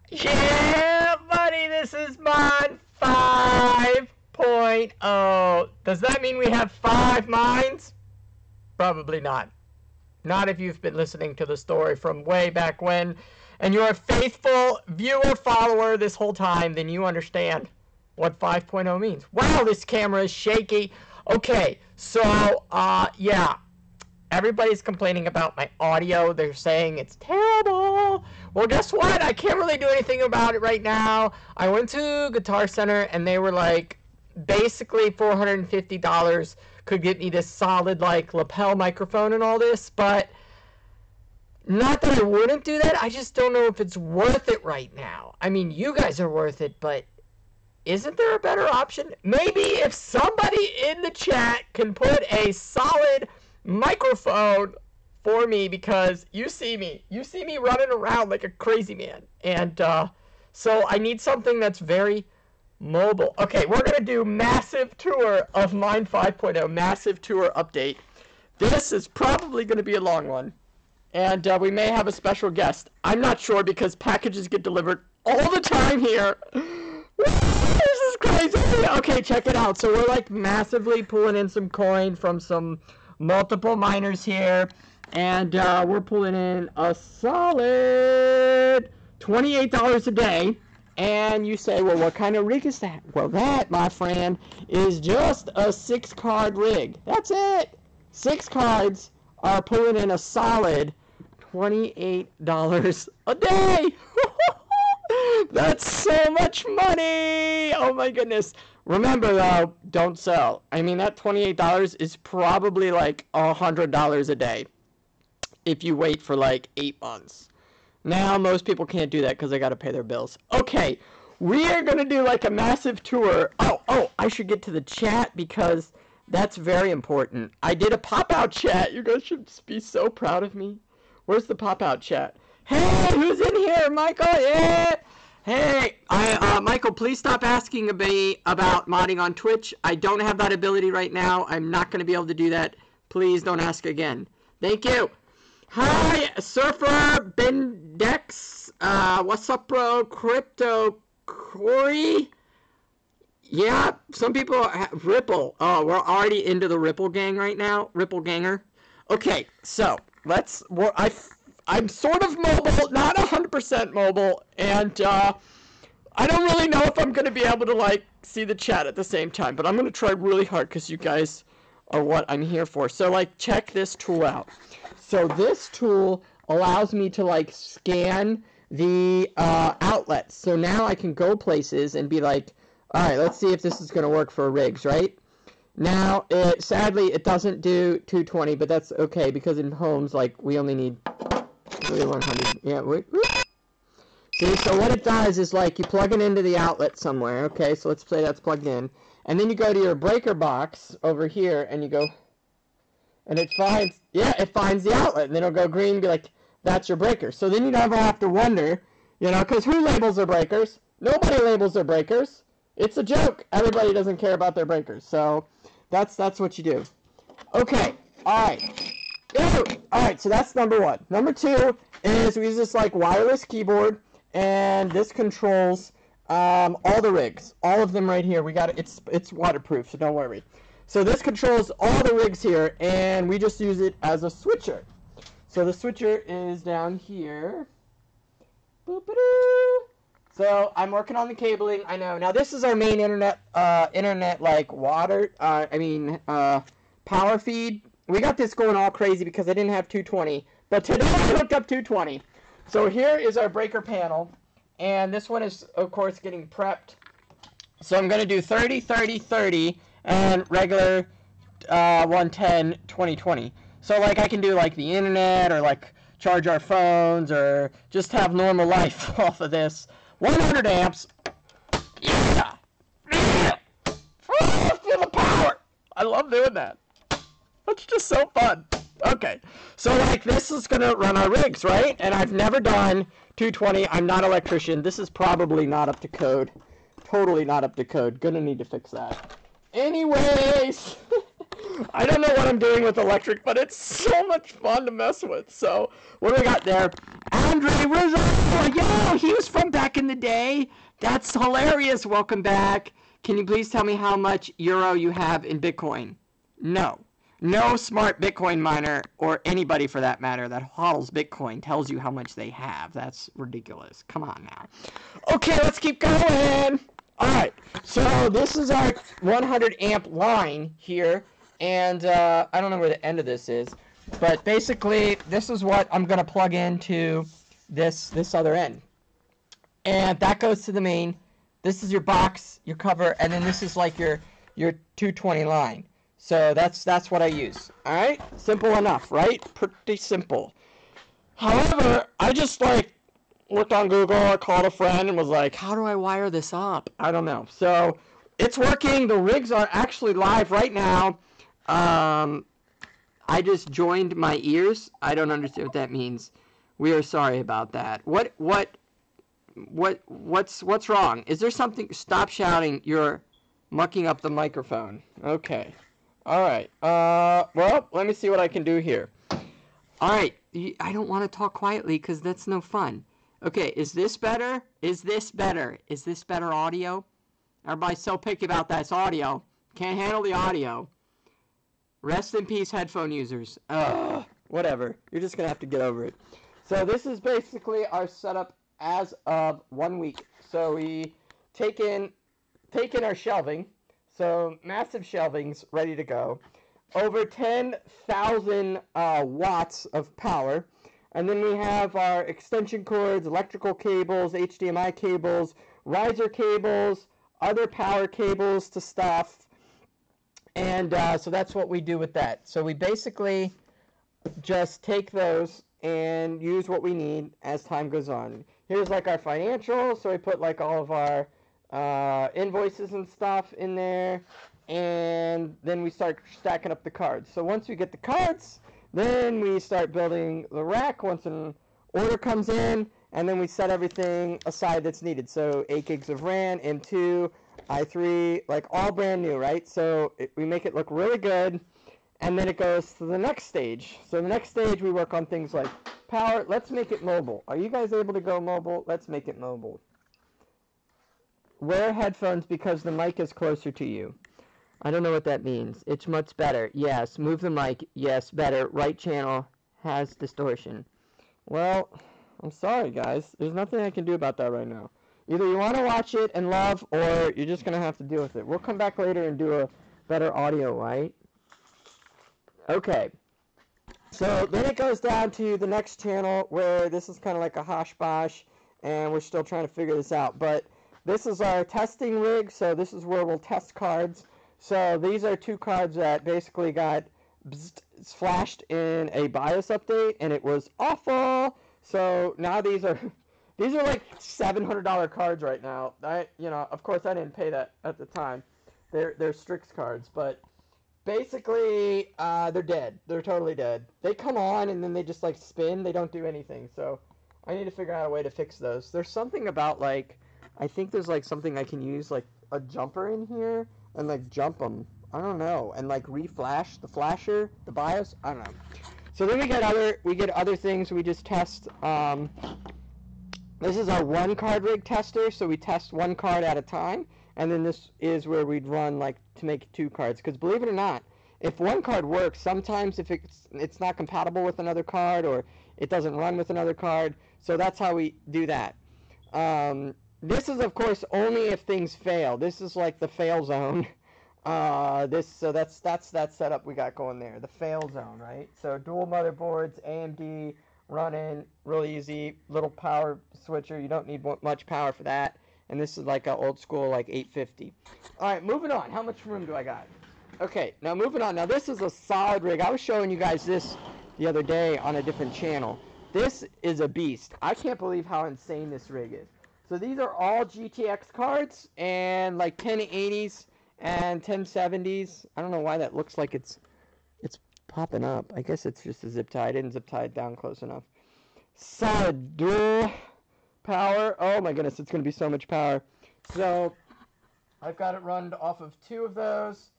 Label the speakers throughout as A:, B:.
A: Yeah, buddy, this is Mon 5.0. Does that mean we have 5 mines? Probably not. Not if you've been listening to the story from way back when, and you're a faithful viewer, follower this whole time, then you understand what 5.0 means. Wow, this camera is shaky. Okay, so, yeah. Everybody's complaining about my audio. They're saying it's terrible. Well, guess what? I can't really do anything about it right now. I went to Guitar Center, and they were like, basically $450 could get me this solid, like, lapel microphone and all this, but not that I wouldn't do that. I just don't know if it's worth it right now. I mean, you guys are worth it, but isn't there a better option? Maybe if somebody in the chat can put a solid microphone for me, because you see me running around like a crazy man, and so I need something that's very mobile. Okay, we're gonna do massive tour of Mine 5.0, massive tour update. This is probably gonna be a long one, and we may have a special guest. I'm not sure because packages get delivered all the time here. This is crazy. Okay, check it out. So we're like massively pulling in some coin from some multiple miners here, and we're pulling in a solid $28 a day. And you say, well, what kind of rig is that? Well, that, my friend, is just a 6-card rig. That's it. 6 cards are pulling in a solid $28 a day. That's so much money. Oh my goodness. Remember, though, don't sell. I mean, that $28 is probably like $100 a day if you wait for like 8 months. Now, most people can't do that because they got to pay their bills. Okay, we are going to do like a massive tour. Oh, I should get to the chat because that's very important. I did a pop-out chat. You guys should be so proud of me. Where's the pop-out chat? Hey, who's in here? Michael, yeah. Hey, Michael, please stop asking me about modding on Twitch. I don't have that ability right now. I'm not going to be able to do that. Please don't ask again. Thank you. Hi, Surfer, Bendex, what's up, bro? Crypto, Corey? Yeah, some people, Ripple. Oh, we're already into the Ripple gang right now. Ripple ganger. Okay, so, I'm sort of mobile, not 100% mobile, and I don't really know if I'm going to be able to, like, see the chat at the same time, but I'm going to try really hard because you guys are what I'm here for. So, like, check this tool out. So this tool allows me to, like, scan the outlets. So now I can go places and be like, all right, let's see if this is going to work for rigs, right? Now, sadly, it doesn't do 220, but that's okay because in homes, like, we only need 100. Yeah, wait. See, so what it does is, like, you plug it into the outlet somewhere. Okay, so let's say that's plugged in. And then you go to your breaker box over here, and you go, and it finds, it finds the outlet. And then it'll go green and be like, that's your breaker. So then you never have to wonder, you know, because who labels their breakers? Nobody labels their breakers. It's a joke. Everybody doesn't care about their breakers. So that's what you do. Okay, all right. Alright, so that's number 1. Number 2 is we use this like wireless keyboard, and this controls all the rigs, all of them right here. We got it. It's waterproof, so don't worry. So this controls all the rigs here, and we just use it as a switcher. So the switcher is down here. Boop-a-doo. So I'm working on the cabling. I know. Now this is our main internet like power feed. We got this going all crazy because I didn't have 220, but today I hooked up 220. So here is our breaker panel, and this one is, of course, getting prepped. So I'm going to do 30, 30, 30, and regular 110, 20, 20. So, like, I can do, like, the internet, or, like, charge our phones, or just have normal life off of this. 100 amps. Yeah! Feel the power! I love doing that. That's just so fun. Okay, so like this is gonna run our rigs, right? And I've never done 220. I'm not an electrician. This is probably not up to code. Totally not up to code. Gonna need to fix that. Anyways, I don't know what I'm doing with electric, but it's so much fun to mess with. So, what do we got there? Andre Rizzo! Yo, he was from back in the day. That's hilarious. Welcome back. Can you please tell me how much euro you have in Bitcoin? No. No smart Bitcoin miner, or anybody for that matter, that hodls Bitcoin tells you how much they have. That's ridiculous. Come on now. Okay, let's keep going. Alright, so this is our 100 amp line here, and I don't know where the end of this is, but basically this is what I'm going to plug into this other end. And that goes to the main. This is your box, your cover, and then this is like your 220 line. So that's what I use. Alright? Simple enough, right? Pretty simple. However, I just looked on Google, I called a friend and was like, how do I wire this up? I don't know. So it's working. The rigs are actually live right now. I just joined my ears. I don't understand what that means. We are sorry about that. What's wrong? Is there something? Stop shouting. You're mucking up the microphone. Okay. All right. Well, let me see what I can do here. All right. I don't want to talk quietly because that's no fun. Okay, is this better? Is this better? Is this better audio? Everybody's so picky about that. It's audio. Can't handle the audio. Rest in peace, headphone users. Whatever. You're just going to have to get over it. So this is basically our setup as of 1 week. So we taken our shelving. So massive shelvings ready to go. Over 10,000 watts of power. And then we have our extension cords, electrical cables, HDMI cables, riser cables, other power cables to stuff. And so that's what we do with that. So we basically just take those and use what we need as time goes on. Here's like our financials. So we put like all of our invoices and stuff in there. And then we start stacking up the cards. So once we get the cards, then we start building the rack once an order comes in, and then we set everything aside that's needed. So 8 gigs of RAM, M2, i3, like all brand new, right? So we make it look really good, and then it goes to the next stage. So the next stage we work on things like power. Let's make it mobile. Are you guys able to go mobile? Let's make it mobile. Wear headphones because the mic is closer to you. I don't know what that means. It's much better. Yes. Move the mic. Yes. Better. Right channel has distortion. Well, I'm sorry, guys. There's nothing I can do about that right now. Either you want to watch it and love, or you're just going to have to deal with it. We'll come back later and do a better audio, right? Okay. So then it goes down to the next channel where this is kind of like a hosh-bosh, and we're still trying to figure this out. But this is our testing rig, so this is where we'll test cards. So these are 2 cards that basically got flashed in a BIOS update, and it was awful. So now these are like $700 cards right now. Of course I didn't pay that at the time. They're Strix cards, but basically they're dead. They're totally dead. They come on and then they just like spin. They don't do anything. So I need to figure out a way to fix those. There's something about I think there's something I can use like a jumper in here and like jump them. I don't know, and like reflash the flasher, the BIOS. I don't know. So then we get other things. We just test. This is our 1 card rig tester, so we test 1 card at a time, and then this is where we'd run to make 2 cards. Because believe it or not, if 1 card works, sometimes if it's not compatible with another card or it doesn't run with another card. So that's how we do that. This is, of course, only if things fail. This is like the fail zone. So that's that setup we got going there. The fail zone, right? So dual motherboards, AMD, running, really easy. Little power switcher. You don't need much power for that. And this is like an old school 850. All right, moving on. How much room do I got? Okay, now moving on. Now this is a solid rig. I was showing you guys this the other day on a different channel. This is a beast. I can't believe how insane this rig is. So these are all GTX cards and 1080s and 1070s. I don't know why that looks like it's popping up. I guess it's just a zip tie. I didn't zip tie it down close enough. Solid dual power. Oh my goodness, it's going to be so much power. So I've got it run off of 2 of those,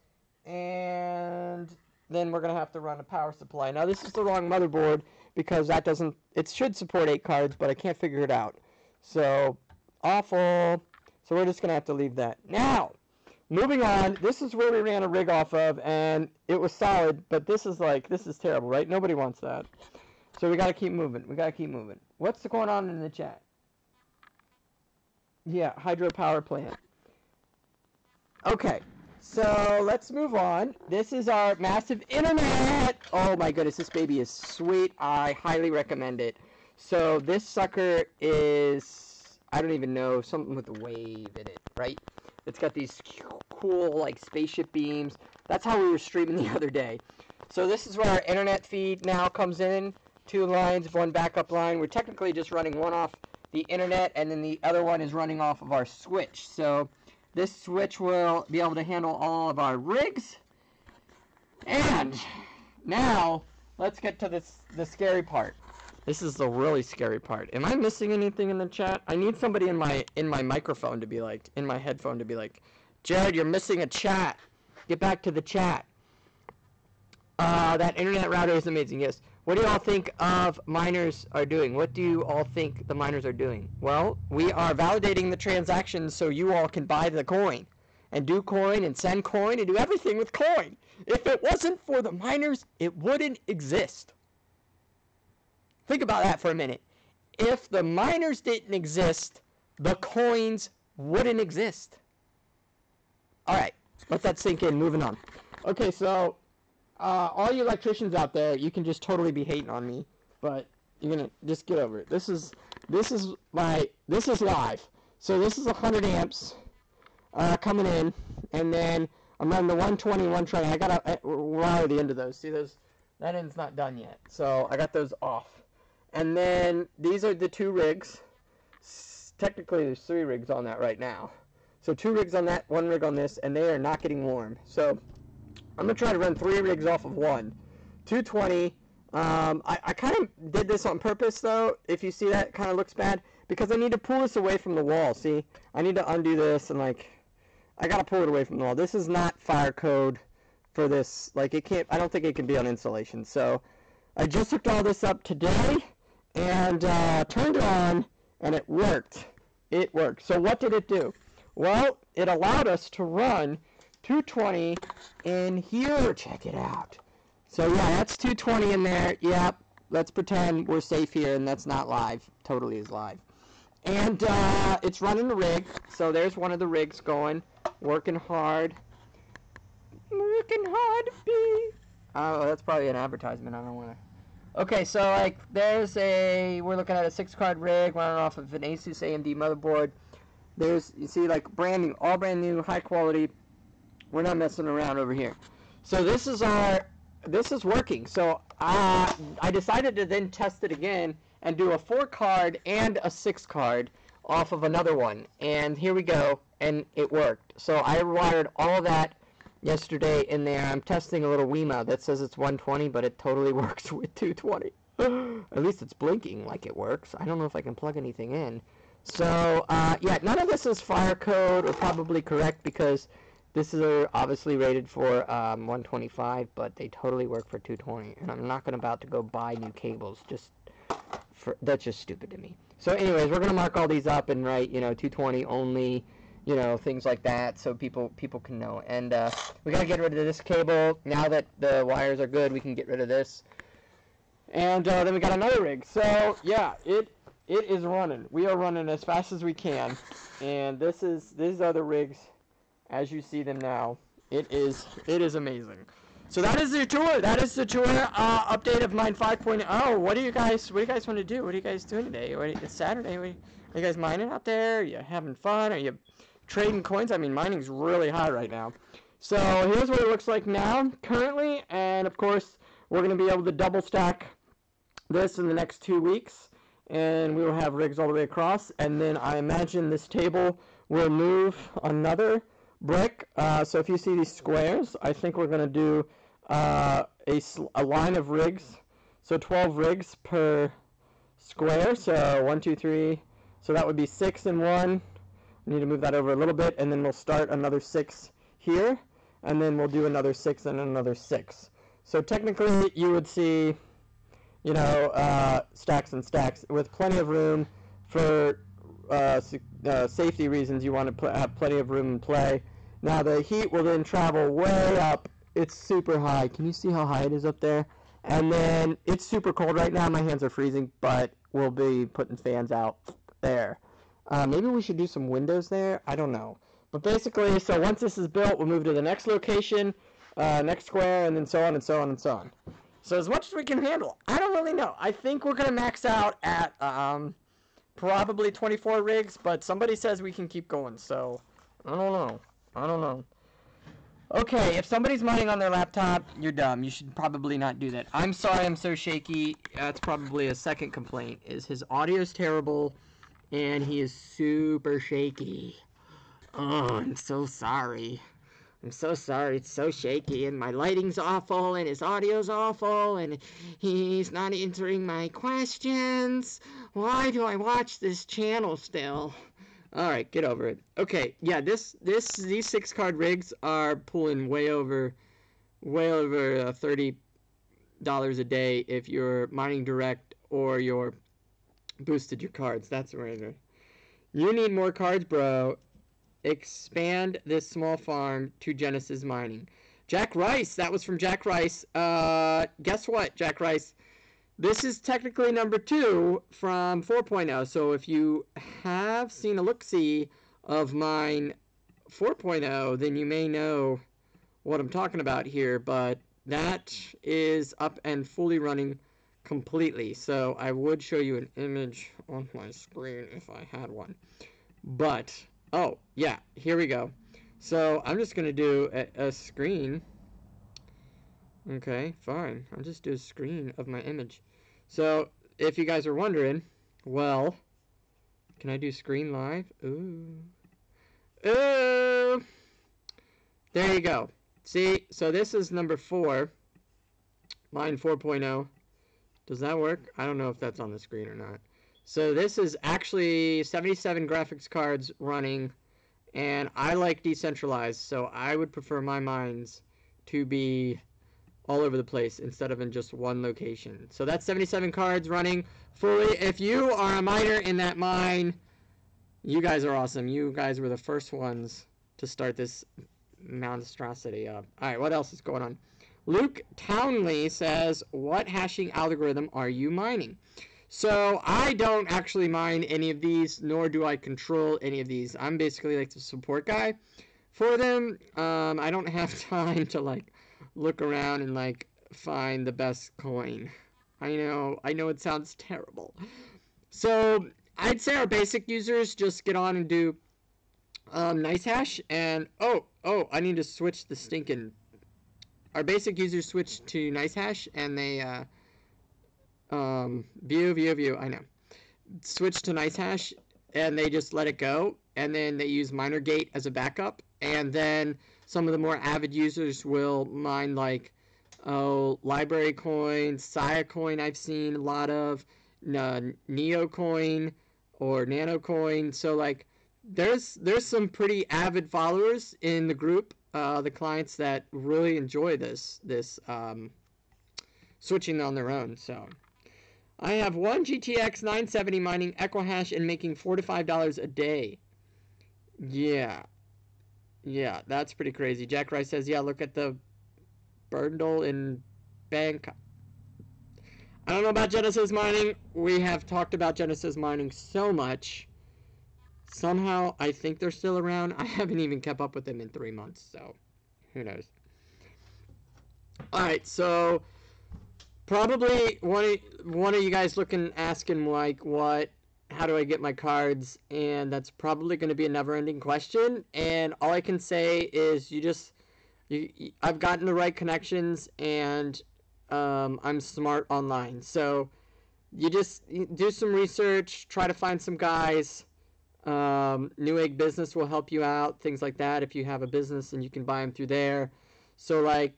A: and then we're going to have to run a power supply. Now, this is the wrong motherboard because that doesn't, it should support 8 cards, but I can't figure it out. So, awful. So we're just going to have to leave that. Now, moving on, this is where we ran a rig off of, and it was solid, but this is terrible, right? Nobody wants that. So we got to keep moving. We got to keep moving. What's going on in the chat? Yeah, hydropower plant. Okay, so let's move on. This is our massive internet. Oh my goodness, this baby is sweet. I highly recommend it. So this sucker is, I don't even know, something with a wave in it, right? It's got these cool, like, spaceship beams. That's how we were streaming the other day. So this is where our internet feed now comes in. 2 lines, 1 backup line. We're technically just running one off the internet, and then the other one is running off of our switch. So this switch will be able to handle all of our rigs. And now let's get to the scary part. This is the really scary part. Am I missing anything in the chat? I need somebody in my microphone to be like, in my headphone to be like, Jared, you're missing a chat. Get back to the chat. That internet router is amazing. Yes. What do you all think of miners are doing? What do you all think the miners are doing? Well, we are validating the transactions so you all can buy the coin and do coin and send coin and do everything with coin. If it wasn't for the miners, it wouldn't exist. Think about that for a minute. If the miners didn't exist, the coins wouldn't exist. All right, let that sink in. Moving on. Okay, so all you electricians out there, you can just totally be hating on me, but you're gonna just get over it. This is live. So this is 100 amps coming in, and then I'm running the 121 Trey. I gotta wire the end of those. See those? That end's not done yet, so I got those off. And then these are the 2 rigs. Technically, there's 3 rigs on that right now. So 2 rigs on that, 1 rig on this, and they are not getting warm. So I'm going to try to run 3 rigs off of 1. 220. I kind of did this on purpose, though. If you see that, it kind of looks bad. Because I need to pull this away from the wall, see? I need to undo this, and, like, I got to pull it away from the wall. This is not fire code for this. Like, it can't, I don't think it can be on insulation. So I just hooked all this up today, and turned it on, and it worked. It worked. So what did it do? Well, it allowed us to run 220 in here. Check it out. So yeah, that's 220 in there. Yep. Let's pretend we're safe here, and that's not live. Totally is live. And it's running the rig. So there's one of the rigs going, working hard. Working hard to be. Oh, that's probably an advertisement. I don't want to. Okay, so like we're looking at a 6-card rig running off of an Asus AMD motherboard. There's, you see, like all brand new, high quality. We're not messing around over here. So this is working. So I decided to then test it again and do a 4-card and a 6-card off of another one. And here we go, and it worked. So I wired all that yesterday in there. I'm testing a little Wiimote that says it's 120, but it totally works with 220. At least it's blinking like it works. I don't know if I can plug anything in. So, yeah, none of this is fire code or probably correct because this is obviously rated for 125, but they totally work for 220. And I'm not about to go buy new cables. That's just stupid to me. So, anyways, we're going to mark all these up and write, 220 only, things like that, so people can know. And we got to get rid of this cable. Now that the wires are good, we can get rid of this. And then we got another rig. So, yeah, it is running. We are running as fast as we can. And these are the rigs as you see them now. It is amazing. So that is the tour. That is the tour update of Mine 5.0. What do you guys want to do? What are you guys doing today? It's Saturday. Are you guys mining out there? Are you having fun? Are you trading coins? I mean, mining's really high right now. So here's what it looks like now, currently. And of course, we're going to be able to double stack this in the next 2 weeks. And we will have rigs all the way across. And then I imagine this table will move another brick. So if you see these squares, I think we're going to do a line of rigs. So 12 rigs per square. So 1, 2, 3. So that would be 6 in one. We need to move that over a little bit. And then we'll start another 6 here. And then we'll do another 6 and another 6. So technically, you would see, you know, stacks and stacks with plenty of room for safety reasons. You want to have plenty of room in play. Now the heat will then travel way up. It's super high. Can you see how high it is up there? And then it's super cold right now. My hands are freezing, but we'll be putting fans out there. Maybe we should do some windows there. I don't know. But basically, so once this is built, we'll move to the next location, next square, and then so on and so on and so on. So as much as we can handle. I don't really know. I think we're going to max out at probably 24 rigs, but somebody says we can keep going. So I don't know. I don't know. Okay, if somebody's mining on their laptop, you're dumb. You should probably not do that. I'm sorry I'm so shaky. That's probably a second complaint, is his audio is terrible, and he is super shaky. Oh, I'm so sorry. I'm so sorry. It's so shaky, and my lighting's awful, and his audio's awful, and he's not answering my questions. Why do I watch this channel still? All right, get over it. Okay, yeah, these 6-card rigs are pulling way over $30 a day if you're mining direct or you're boosted your cards. That's right. You need more cards, bro. Expand this small farm to Genesis mining. Jack Rice, that was from Jack Rice. Guess what, Jack Rice? This is technically number 2 from 4.0, so if you have seen a look-see of mine 4.0, then you may know what I'm talking about here, but that is up and fully running completely, so I would show you an image on my screen if I had one. But, oh, yeah, here we go. So I'm just going to do a screen. Okay, fine. I'll just do a screen of my image. So, if you guys are wondering, well, can I do screen live? Ooh. Ooh! There you go. See, so this is number 4. Mine 4.0. Does that work? I don't know if that's on the screen or not. So this is actually 77 graphics cards running, and I like decentralized, so I would prefer my mines to be all over the place instead of in just one location. So that's 77 cards running fully. If you are a miner in that mine, you guys are awesome. You guys were the first ones to start this monstrosity up. All right, what else is going on? Luke Townley says, what hashing algorithm are you mining? So I don't actually mine any of these, nor do I control any of these. I'm basically like the support guy for them. I don't have time to like look around and like find the best coin. I know it sounds terrible. So I'd say our basic users just get on and do nice hash, and oh, I need to switch the stinking. Our basic users switch to nice hash, and they view. I know. Switch to nice hash, and they just let it go, and then they use MinerGate as a backup, and then some of the more avid users will mine like, library coins, Sia coin I've seen a lot of, Neo coin or Nano coin. So like, there's some pretty avid followers in the group, the clients that really enjoy this switching on their own. So I have one GTX 970 mining Equihash and making $4 to $5 a day. Yeah, that's pretty crazy. Jack Rice says, yeah, look at the Bundle in Bangkok. I don't know about Genesis mining. We have talked about Genesis mining so much. Somehow, I think they're still around. I haven't even kept up with them in 3 months, so who knows. Alright, so probably one of you guys asking like, how do I get my cards? And that's probably going to be a never-ending question. And all I can say is I've gotten the right connections, and I'm smart online. So you just do some research, try to find some guys. Newegg Business will help you out, things like that. If you have a business, and you can buy them through there. So like,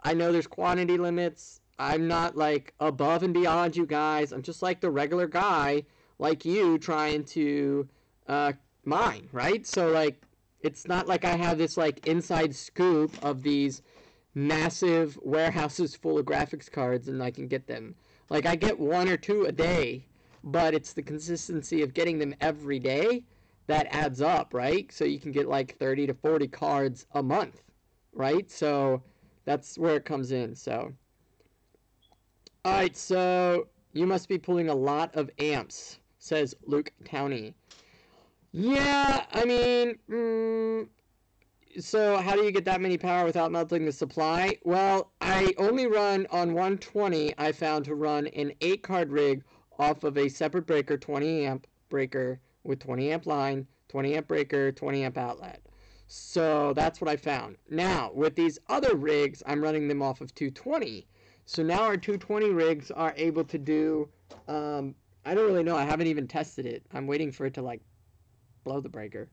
A: I know there's quantity limits. I'm not like above and beyond you guys. I'm just like the regular guy like you trying to mine, right? So like, it's not like I have this like inside scoop of these massive warehouses full of graphics cards and I can get them. Like, I get 1 or 2 a day, but it's the consistency of getting them every day that adds up, right? So you can get like 30 to 40 cards a month, right? So that's where it comes in. So, all right, so you must be pulling a lot of amps, says Luke Towney. Yeah, I mean, so how do you get that many power without melting the supply? Well, I only run on 120. I found to run an 8-card rig off of a separate breaker, 20 amp breaker with 20 amp line, 20 amp breaker, 20 amp outlet. So that's what I found. Now, with these other rigs, I'm running them off of 220. So now our 220 rigs are able to do, I don't really know. I haven't even tested it. I'm waiting for it to like blow the breaker.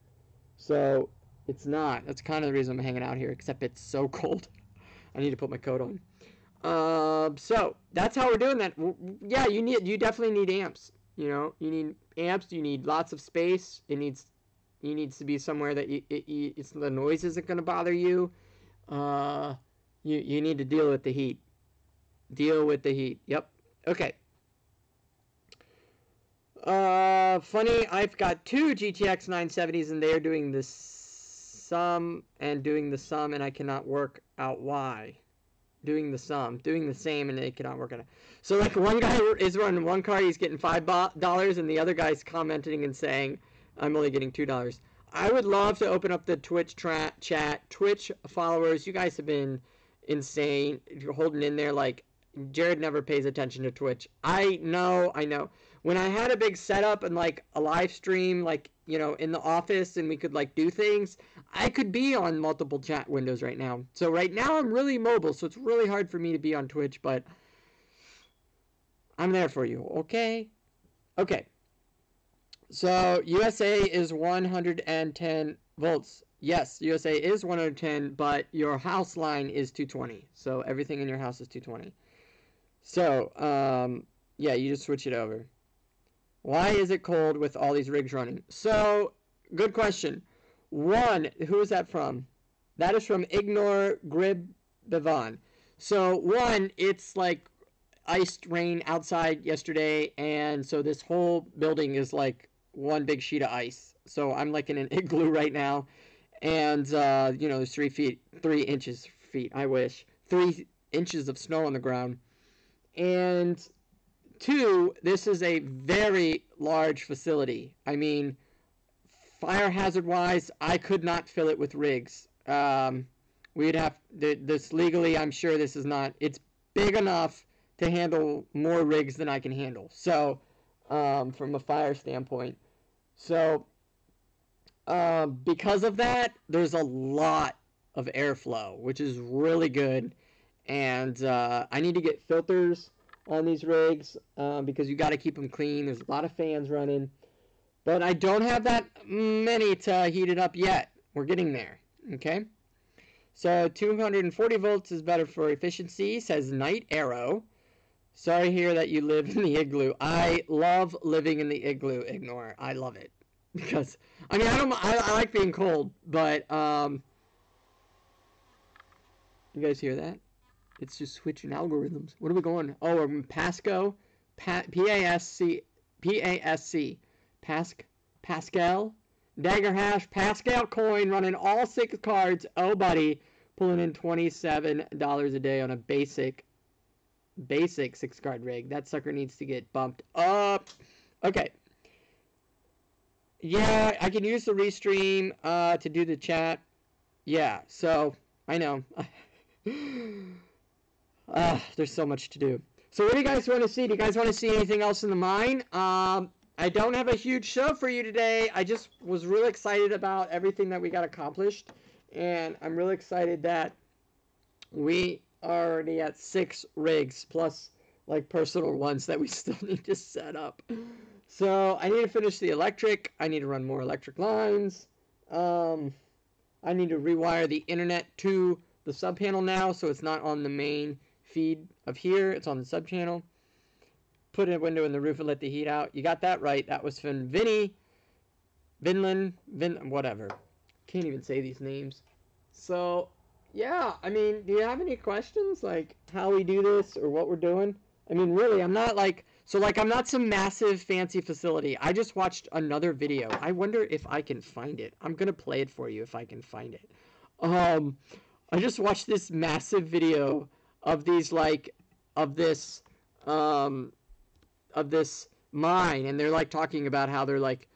A: So it's not. That's kind of the reason I'm hanging out here, except it's so cold. I need to put my coat on. So that's how we're doing that. Yeah, you definitely need amps. You know, you need amps. You need lots of space. You needs to be somewhere that the noise isn't going to bother you. You need to deal with the heat. Deal with the heat. Yep. Okay. Funny, I've got 2 GTX 970s and they're doing the sum and I cannot work out why. Doing the same and they cannot work it out. So like one guy is running one car, he's getting $5 and the other guy's commenting and saying, I'm only getting $2. I would love to open up the Twitch chat. Twitch followers, you guys have been insane. You're holding in there like Jared never pays attention to Twitch. I know. When I had a big setup and like a live stream, like, you know, in the office and we could like do things, I could be on multiple chat windows right now. So right now I'm really mobile, so it's really hard for me to be on Twitch, but I'm there for you, okay? Okay. So USA is 110 volts. Yes, USA is 110, but your house line is 220. So everything in your house is 220. So, yeah, you just switch it over. Why is it cold with all these rigs running? So, good question. One, who is that from? That is from Ignore Grib Bevan. So, one, it's like iced rain outside yesterday, and so this whole building is like one big sheet of ice. So, I'm like in an igloo right now, and, you know, there's 3 inches, I wish, 3 inches of snow on the ground. And 2, this is a very large facility. I mean, fire hazard wise, I could not fill it with rigs. We'd have this legally. I'm sure this is not. It's big enough to handle more rigs than I can handle. So, from a fire standpoint, so because of that, there's a lot of airflow, which is really good. And I need to get filters on these rigs because you got to keep them clean. There's a lot of fans running, but I don't have that many to heat it up yet. We're getting there. Okay, so 240 volts is better for efficiency, says Night Arrow. Sorry to hear that you live in the igloo. I love living in the igloo. Ignore. I love it because I mean I like being cold, but you guys hear that? It's just switching algorithms. What are we going? Oh, we're in Pasco, P-A-S-C, Pascal, Dagger Hash, Pascal coin, running all 6 cards. Oh, buddy, pulling in $27 a day on a basic 6-card rig. That sucker needs to get bumped up. Okay. Yeah, I can use the restream to do the chat. Yeah, so I know. There's so much to do. So what do you guys want to see? Do you guys want to see anything else in the mine? I don't have a huge show for you today. I just was really excited about everything that we got accomplished. And I'm really excited that we are already at 6 rigs plus like personal ones that we still need to set up. So I need to finish the electric. I need to run more electric lines. I need to rewire the internet to the sub panel now, so it's not on the main feed of here. It's on the sub channel. Put a window in the roof and let the heat out. You got that right. That was from whatever. Can't even say these names. So yeah, I mean, do you have any questions, like, how we do this or what we're doing? I mean, really, I'm not, like, so, like, I'm not some massive fancy facility. I just watched another video. I wonder if I can find it. I'm gonna play it for you if I can find it. Um, I just watched this massive video of these, like, of this, um, of this mine, and they're, like, talking about how they're, like,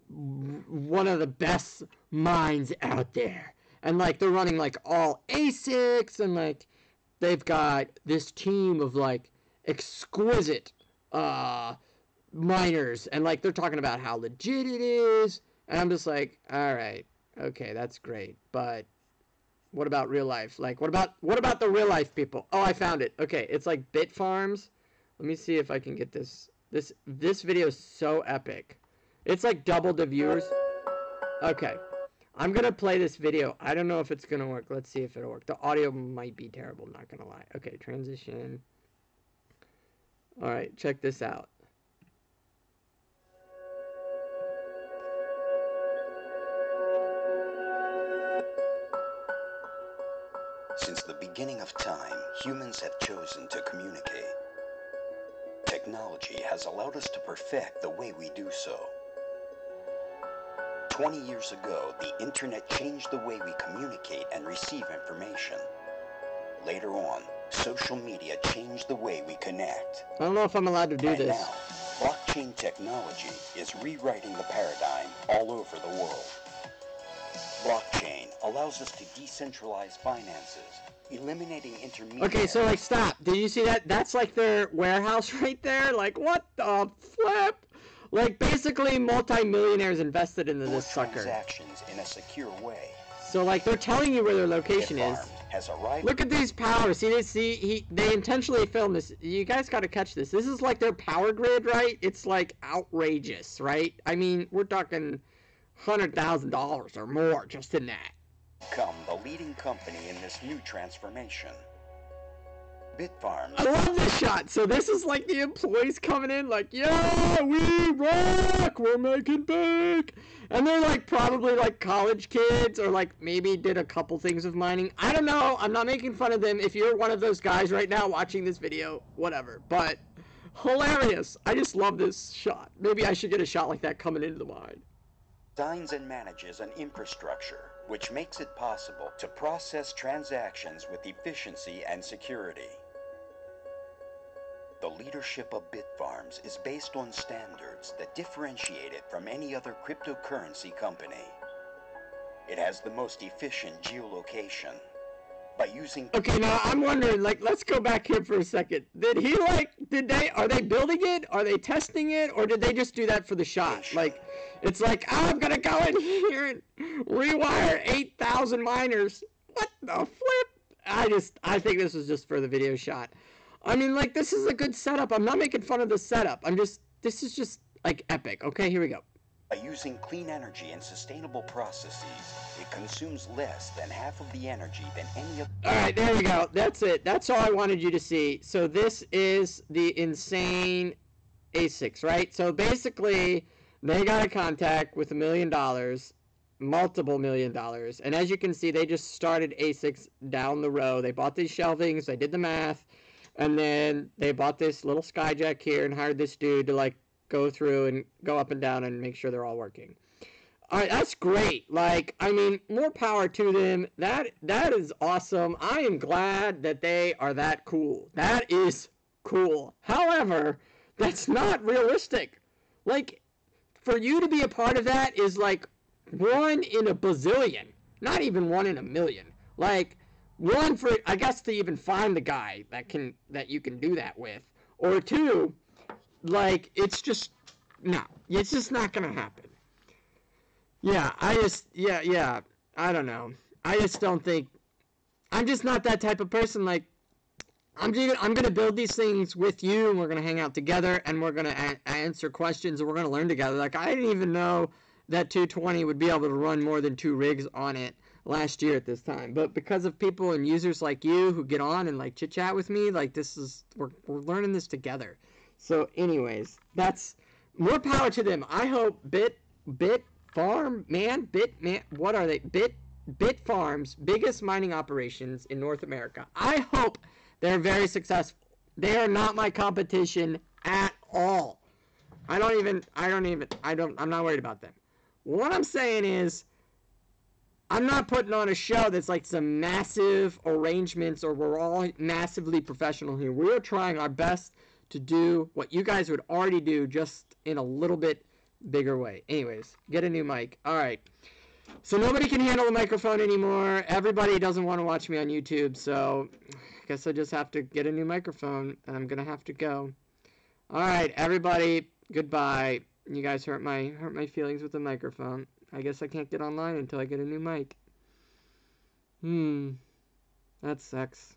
A: one of the best mines out there. And, like, they're running, like, all ASICs, and, like, they've got this team of, like, exquisite miners. And, like, they're talking about how legit it is. And I'm just like, all right, okay, that's great. But what about real life? Like, what about the real life people? Oh, I found it. Okay, it's, like, Bit Farms. Let me see if I can get this. This video is so epic. It's, like, double the viewers. Okay. I'm going to play this video. I don't know if it's going to work. Let's see if it'll work. The audio might be terrible, not going to lie. Okay, transition. All right, check this out.
B: Since the beginning of time, humans have chosen to communicate. Technology has allowed us to perfect the way we do so. 20 years ago, the internet changed the way we communicate and receive information. Later on, social media changed the way we connect.
A: I don't know if I'm allowed to do this.
B: Now, blockchain technology is rewriting the paradigm all over the world. Blockchain allows us to decentralize finances, eliminating intermediaries.
A: Okay, so, like, stop. Did you see that? That's, like, their warehouse right there. Like, what the flip? Like, basically, multi-millionaires invested into this sucker.
B: Transactions in a secure way.
A: So, like, they're telling you where their location is.
B: Has arrived.
A: Look at these powers. See, they intentionally filmed this. You guys got to catch this. This is, like, their power grid, right? It's, like, outrageous, right? I mean, we're talking $100,000 or more just in that.
B: Become the leading company in this new transformation. Bitfarms.
A: I love this shot. So this is like the employees coming in like, yeah, we rock, we're making big. And they're like probably like college kids or like maybe did a couple things of mining. I don't know. I'm not making fun of them. If you're one of those guys right now watching this video, whatever. But hilarious. I just love this shot. Maybe I should get a shot like that coming into the mine.
B: Designs and manages an infrastructure which makes it possible to process transactions with efficiency and security. The leadership of Bitfarms is based on standards that differentiate it from any other cryptocurrency company. It has the most efficient geolocation. By using...
A: Okay, now I'm wondering, like, let's go back here for a second. Are they building it? Are they testing it? Or did they just do that for the shot? Like, it's like, oh, I'm gonna go in here and rewire 8,000 miners. What the flip? I think this was just for the video shot. I mean, like, this is a good setup. I'm not making fun of the setup. This is just, like, epic. Okay, here we go.
B: By using clean energy and sustainable processes, it consumes less than half of the energy than any other...
A: Alright, there we go. That's it. That's all I wanted you to see. So this is the insane ASICs, right? So basically, they got a contact with $1 million, multiple $1 million. And as you can see, they just started ASICs down the row. They bought these shelvings, they did the math, and then they bought this little skyjack here and hired this dude to, like, go through and go up and down and make sure they're all working. All right, that's great. Like, I mean, more power to them. That is awesome. I am glad that they are that cool. That is cool. However, that's not realistic. Like, for you to be a part of that is like 1 in a bazillion. Not even 1 in a million. Like, 1 for, I guess, to even find the guy that you can do that with. Or 2, like, it's just, no, it's just not gonna happen. Yeah, I don't know. I just don't think, I'm just not that type of person. Like, I'm gonna build these things with you, and we're gonna hang out together, and we're gonna answer questions, and we're gonna learn together. Like, I didn't even know that 220 would be able to run more than 2 rigs on it last year at this time. But because of people and users like you who get on and, like, chit-chat with me, like, we're learning this together. So, anyways, that's more power to them. I hope Bitfarm, what are they? Bitfarms, biggest mining operations in North America. I hope they're very successful. They are not my competition at all. I'm not worried about them. What I'm saying is, I'm not putting on a show that's like some massive arrangements or we're all massively professional here. We're trying our best to do what you guys would already do, just in a little bit bigger way. Anyways, get a new mic. All right. So nobody can handle the microphone anymore. Everybody doesn't want to watch me on YouTube, so I guess I just have to get a new microphone, and I'm going to have to go. All right, everybody, goodbye. You guys hurt my feelings with the microphone. I guess I can't get online until I get a new mic. That sucks.